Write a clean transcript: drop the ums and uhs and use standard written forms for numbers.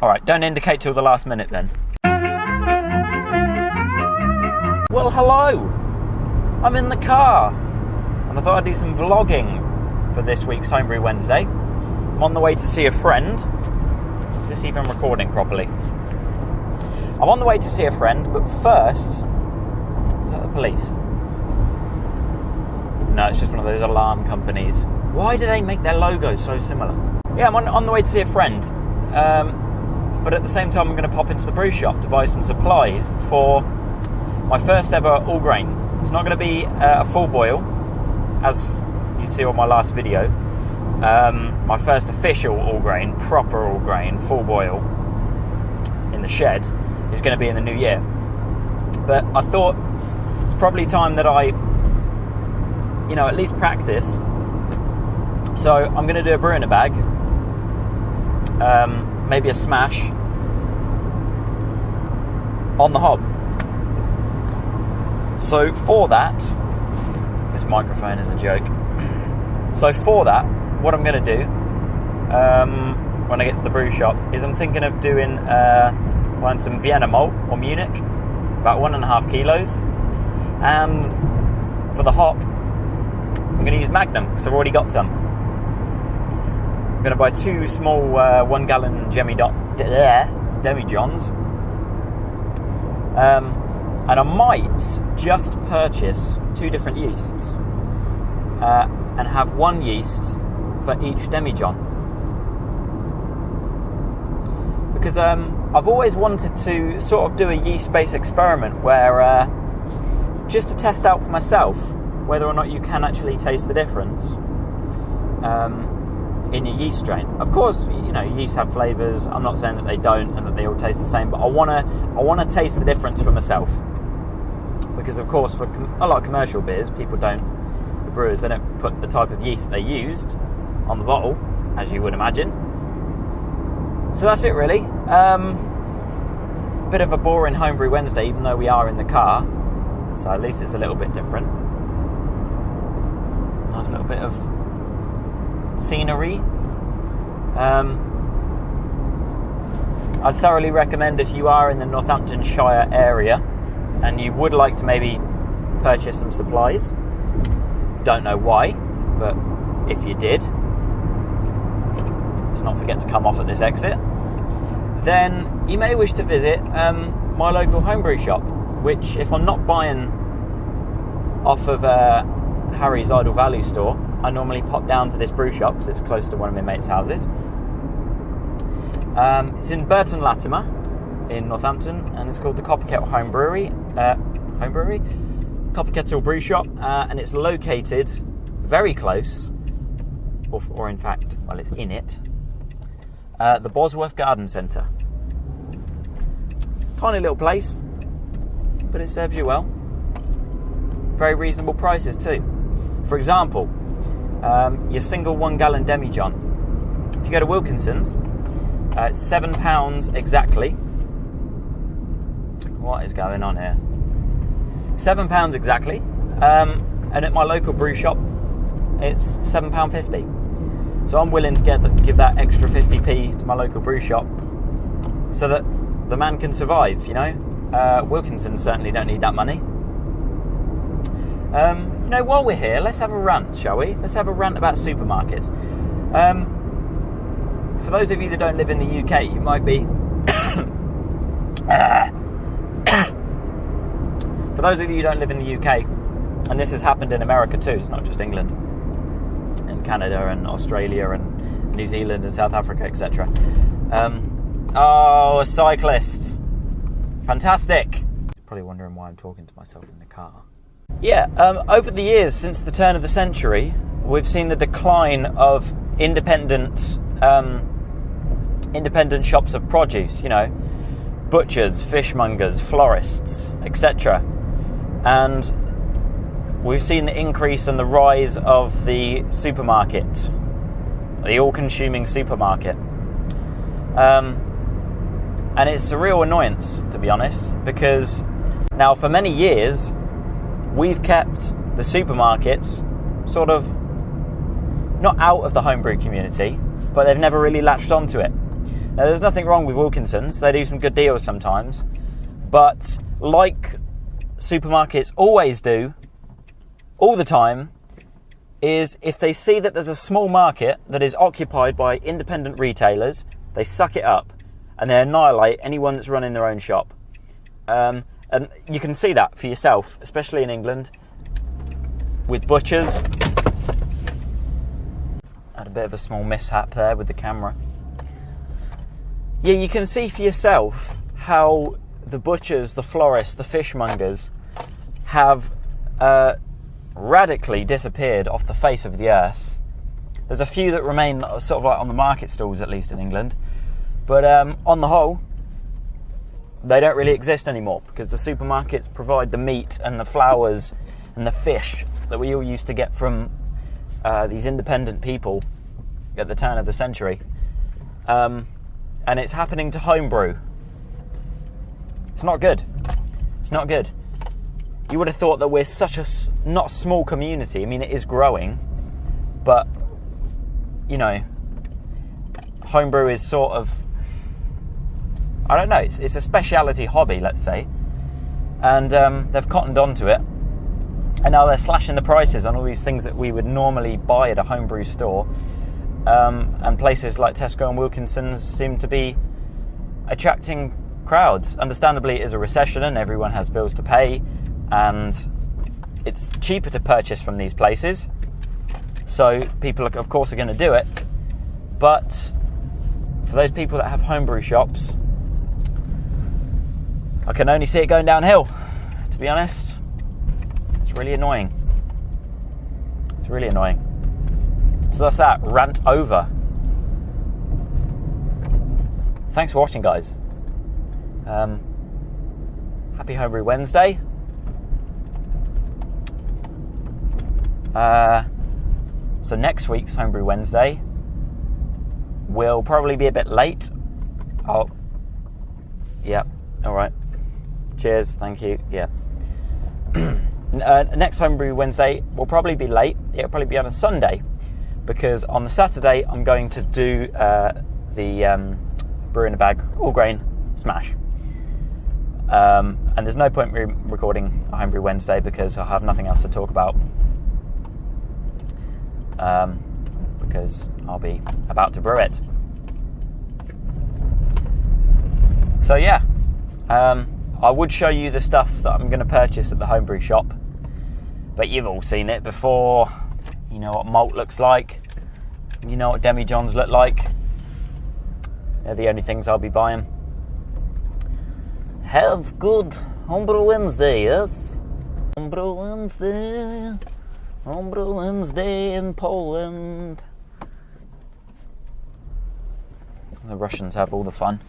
Alright, don't indicate till the last minute then. Well, hello! I'm in the car, and I thought I'd do some vlogging for this week's Homebrew Wednesday. I'm on the way to see a friend. Is this even recording properly? I'm on the way to see a friend, but first... Is that the police? No, it's just one of those alarm companies. Why do they make their logos so similar? Yeah, I'm on the way to see a friend. But at the same time, I'm going to pop into the brew shop to buy some supplies for my first ever all grain. It's not going to be a full boil, as you see on my last video. My first official all grain, proper all grain, full boil in the shed is going to be in the new year. But I thought it's probably time that I, at least practice. So I'm going to do a brew in a bag, maybe a smash on the hob. So for that, this microphone is a joke. So for that, what I'm going to do when I get to the brew shop is I'm thinking of buying some Vienna malt or Munich, about 1.5 kilos, and for the hop, I'm going to use Magnum because I've already got some. I'm going to buy 2 small 1 gallon demi-johns. And I might just purchase 2 different yeasts and have 1 yeast for each demi-john. Because I've always wanted to sort of do a yeast-based experiment where just to test out for myself whether or not you can actually taste the difference in your yeast strain. Of course, yeast have flavours. I'm not saying that they don't and that they all taste the same, but I wanna taste the difference for myself. Because of course, for a lot of commercial beers, the brewers, they don't put the type of yeast that they used on the bottle, as you would imagine. So that's it really. Bit of a boring Homebrew Wednesday, even though we are in the car. So at least it's a little bit different. Nice little bit of scenery. I'd thoroughly recommend, if you are in the Northamptonshire area and you would like to maybe purchase some supplies, don't know why, but if you did, let's not forget to come off at this exit, then you may wish to visit my local homebrew shop, which, if I'm not buying off of Harry's Idle Value store, I normally pop down to this brew shop because it's close to one of my mates' houses. It's in Burton Latimer in Northampton, and it's called the Copper Kettle Copper Kettle Brew Shop, and it's located very close, or in fact, well, it's in it, the Bosworth Garden Centre. Tiny little place, but it serves you well. Very reasonable prices too. For example, your single 1 gallon demi-john. If you go to Wilkinson's, it's £7 exactly. What is going on here? £7 exactly. And at my local brew shop, it's £7.50. So I'm willing to give that extra 50p to my local brew shop so that the man can survive, Wilkinson's certainly don't need that money. While we're here, let's have a rant, shall we? Let's have a rant about supermarkets. For those of you that don't live in the UK, you might be... For those of you who don't live in the UK, and this has happened in America too, it's not just England, and Canada and Australia and New Zealand and South Africa, etc. A cyclist. Fantastic. Probably wondering why I'm talking to myself in the car. Yeah, over the years, since the turn of the century, we've seen the decline of independent shops of produce, butchers, fishmongers, florists, etc. And we've seen the increase and the rise of the supermarket, the all-consuming supermarket. And it's a real annoyance, to be honest, because now for many years, we've kept the supermarkets sort of not out of the homebrew community, but they've never really latched onto it. Now, there's nothing wrong with Wilkinson's. They do some good deals sometimes. But like supermarkets always do, all the time, is if they see that there's a small market that is occupied by independent retailers, they suck it up and they annihilate anyone that's running their own shop. And you can see that for yourself, especially in England, with butchers. Had a bit of a small mishap there with the camera. Yeah, you can see for yourself how the butchers, the florists, the fishmongers have radically disappeared off the face of the earth. There's a few that remain sort of like on the market stalls, at least in England. But on the whole, they don't really exist anymore because the supermarkets provide the meat and the flowers and the fish that we all used to get from these independent people at the turn of the century. And it's happening to homebrew. It's not good. It's not good. You would have thought that we're such a not small community. I mean, it is growing, but, you know, homebrew is sort of, I don't know, it's a speciality hobby, let's say. And they've cottoned onto it. And now they're slashing the prices on all these things that we would normally buy at a homebrew store. And places like Tesco and Wilkinson's seem to be attracting crowds. Understandably, it is a recession and everyone has bills to pay. And it's cheaper to purchase from these places. So people, of course, are going to do it. But for those people that have homebrew shops, I can only see it going downhill, to be honest. It's really annoying. It's really annoying. So that's that. Rant over. Thanks for watching, guys. Happy Homebrew Wednesday. So next week's Homebrew Wednesday will probably be a bit late. Oh, yeah, all right. Cheers, thank you, yeah. Next Homebrew Wednesday will probably be late. It'll probably be on a Sunday, because on the Saturday I'm going to do the Brew in a Bag all grain smash. And there's no point in recording a Homebrew Wednesday because I have nothing else to talk about. Because I'll be about to brew it. So yeah, I would show you the stuff that I'm going to purchase at the homebrew shop, but you've all seen it before. You know what malt looks like. You know what demijohns look like. They're the only things I'll be buying. Have good Homebrew Wednesday, yes? Homebrew Wednesday. Homebrew Wednesday in Poland. The Russians have all the fun.